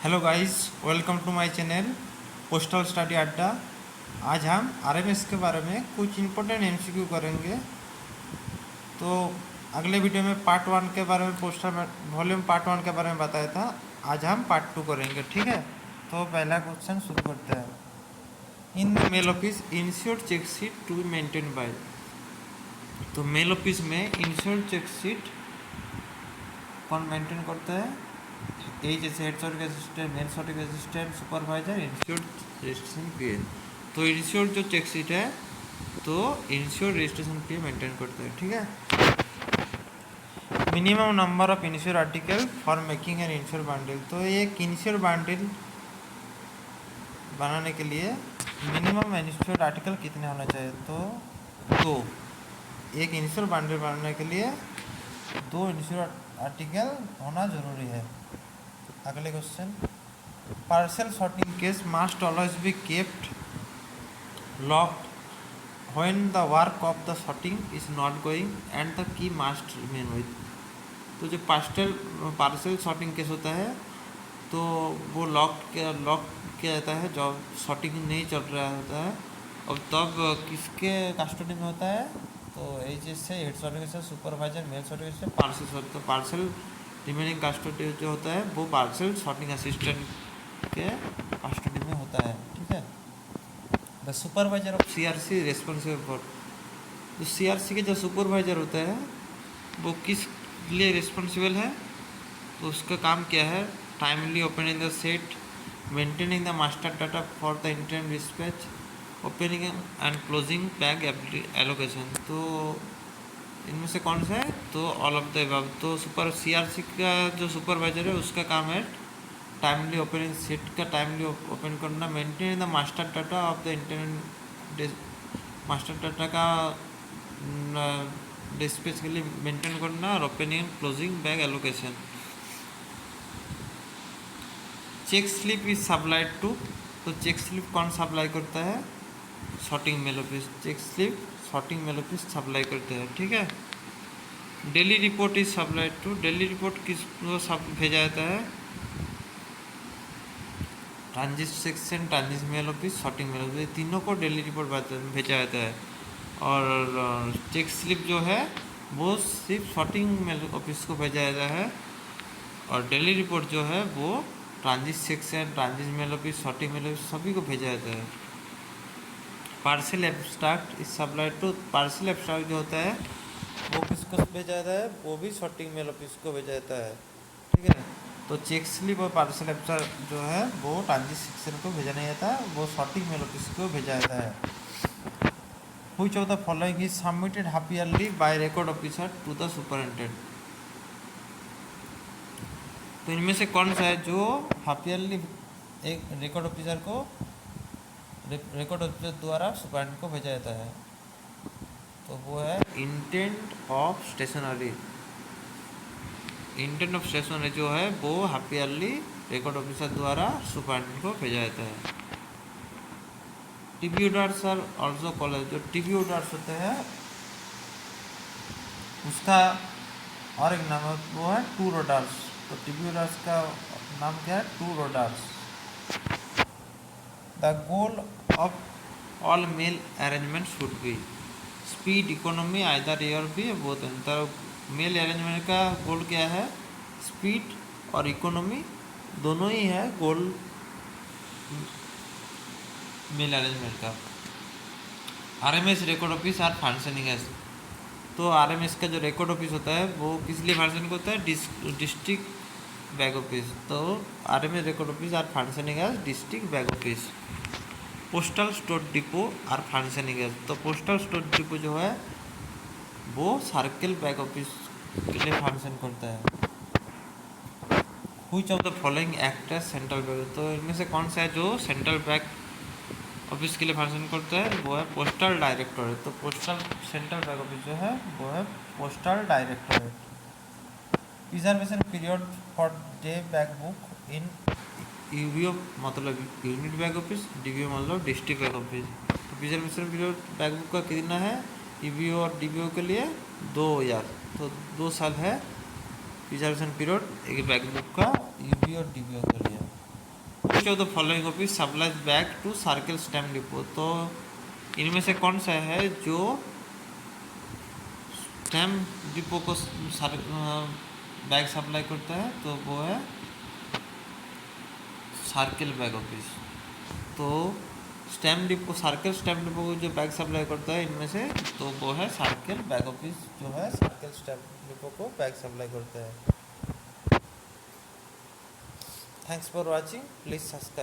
Hello guys, welcome to my channel postal study Adda. आज हम RMS के बारे में कुछ इम्पोर्टेंट एमसीक्यू करेंगे। तो अगले वीडियो में पार्ट वन के बारे में पोस्टल वॉल्यूम पार्ट वन के बारे में बताया था। आज हम पार्ट टू करेंगे, ठीक है। तो पहला क्वेश्चन शुरू करते हैं। In the mail office insured check sheet to be maintain by. तो मेल ऑफिस में इंश्योर्ड चेक शीट कौन मेंटेन करता है? यही जैसे head sorting assistant, mail sorting assistant, supervisor, insured registration PA. तो इंश्योर्ड जो चेक शीट है तो इंश्योर्ड रजिस्ट्रेशन पीए मेंटेन करते हैं, ठीक है। Minimum number of ensure article for making an ensure bundle. तो एक इंश्योर बंडल बनाने के लिए मिनिमम इंश्योर आर्टिकल कितने होना चाहिए? तो एक इंश्योर बंडल बनाने के लिए 2 इंश्योर आर्टिकल होना जरूरी है। अगले question, parcel sorting case must always be kept locked when the work of the sorting is not going and the key must remain with. तो जो पार्सल सॉर्टिंग केस होता है तो वो लॉक किया जाता है जब सॉर्टिंग नहीं चल रहा होता है। और तब किसके कस्टडी में होता है? तो एच से हेड सॉर्टिंग से सुपरवाइजर, मेल सॉर्टिंग से पार्सल रिमेनिंग कस्टडी जो होता है वो पार्सल सॉर्टिंग असिस्टेंट के कस्टडी में होता है, ठीक है। The supervisor of CRC responsible for. तो सीआरसी के जो सुपरवाइजर होता है वो किस लिए रिस्पॉन्सिबल है? तो उसका काम क्या है? Timely opening the set, maintaining the master data for the internet dispatch, opening and closing bag allocation. तो इनमें से कौन सा है? तो ऑल ऑफ द अबव। तो सीआरसी का जो सुपरवाइजर है उसका काम है टाइमली ओपनिंग सेट का टाइमली ओपन करना, maintain the master data of the internet, master data का डिस्पैच के लिए मेंटेन करना, और opening closing bag allocation. Check slip is supplied to. तो चेक स्लिप कौन सप्लाई करता है? Sorting mail office. Check slip sorting mail office supply करते हैं, ठीक है। Daily report is supplied to. Daily report किसको सब भेजा जाता है? Transit section, transit mail office, sorting mail office, तीनों को डेली रिपोर्ट भेजा जाता है। और चेक स्लिप जो है वो सिर्फ सॉर्टिंग मेल ऑफिस को भेजा जाता है, और डेली रिपोर्ट जो है वो transit section, transit mail office, sorting mail office सभी को भेजा जाता है। Parcel abstract is supplied to. Parcel abstract जो होता है वो किसको भेजा जाता है? वो भी सॉर्टिंग मेल ऑफिस को भेजा जाता है, ठीक है। तो चेक स्लिप और पार्सल एब्स्ट्रैक्ट जो है वो ट्रांजिट सेक्शन को भेजा नहीं जाता, वो सॉर्टिंग मेल ऑफिस को भेजा जाता है। Which of the following is submitted half yearly by record officer to the superintendent. तो इनमें से कौन सा है जो हाफ ईयरली एक रिकॉर्ड ऑफिसर द्वारा सुपरिटेंडेंट को भेजा जाता है? तो वो है indent of stationery. Indent of stationery जो है वो हाफ ईयरली रिकॉर्ड ऑफिसर द्वारा सुपरिटेंडेंट को भेजा जाता है। TB orders are also called. जो टीबी ऑर्डर्स होते हैं उसका और एक नाम है वो है टूर ऑर्डर्स। तो टीबी ऑर्डर्स का नाम क्या है? Tour orders. The goal of all mail arrangement should be speed, economy, either or be both. तो मेल अरेंजमेंट का गोल क्या है? स्पीड और इकोनॉमी दोनों ही है गोल मेल अरेंजमेंट का। RMS record office are functioning as. तो आरएमएस का जो रिकॉर्ड ऑफिस होता है वो किस लिए फंक्शन होता है? District bag office. तो RMS record office are functioning as district bag office. Postal store depot are functioning as. तो पोस्टल स्टोर डिपो जो है वो सर्किल बैग ऑफिस के लिए फंक्शन करता है। Which of the following act as central bag. तो इनमें से कौन सा है जो सेंट्रल बैग ऑफिस के लिए फंक्शन करता है? वो है पोस्टल डायरेक्टोरेट। तो पोस्टल सेंट्रल बैग ऑफिस जो है वो है postal directorate. Preservation period for day bag book in UBO मतलब यूनिट बैग ऑफिस, डीबीओ मतलब डिस्ट्रिक्ट बैग ऑफिस। तो प्रिजर्वेशन पीरियड बैग बुक का कितना है यूबीओ और डीबीओ के लिए? 2 ईयर। तो 2 साल है प्रिजर्वेशन पीरियड एक बैग बुक का यूबीओ और डीबीओ के लिए। Which of the following office supplies bag to circle stamp depot. तो इनमें से कौन सा है जो स्टैम्प डिपो को बैग सप्लाई करता है? तो वो है सर्किल बैग ऑफिस। तो stamp depot, circle stamp depot को जो बैग सप्लाई करता है इनमें से, तो वो है सर्किल बैग ऑफिस जो है सर्किल स्टैम्प डिपो को बैग सप्लाई करता है। Thanks for watching, please subscribe.